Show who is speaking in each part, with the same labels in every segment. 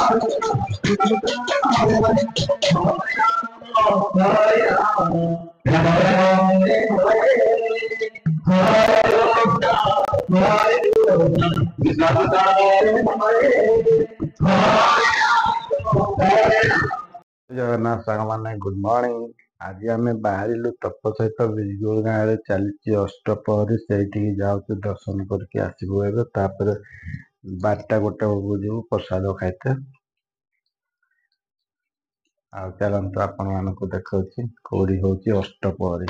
Speaker 1: जगन्नाथ सांग मैंने good morning. आज आम बाहर तप सहित बिजगुल गाँव चली अष्टपहरी से जाऊँ दर्शन करके आसबू एपर 12टा 1 बेलू जीव प्रसाद खाइते। चलतु आपण मानक देखा कौड़ी हूँ अष्टपहरी।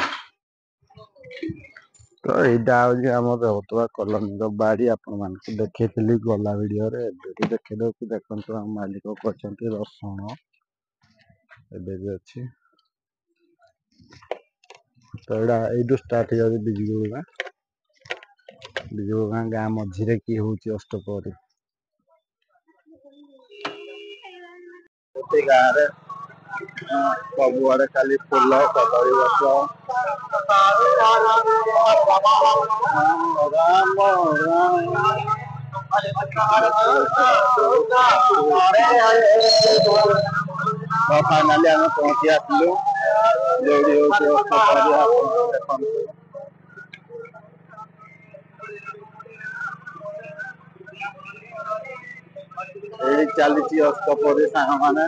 Speaker 1: तो यहाँ आम रोकवा कॉलोनी बाड़ी आपण मानक देखी गला वीडियो देखे देखते आम मालिक कर रसुण एबे अच्छी। तो यहाँ यू स्टार्ट हो बिजगुल गाँ गाँ मझे कि हूँ अष्टपहरी गाँव सबुआड़े खाली फूल कदली गछ फाइनाली आम पहुंची आसलु चली अष्टपहरी सांग मैंने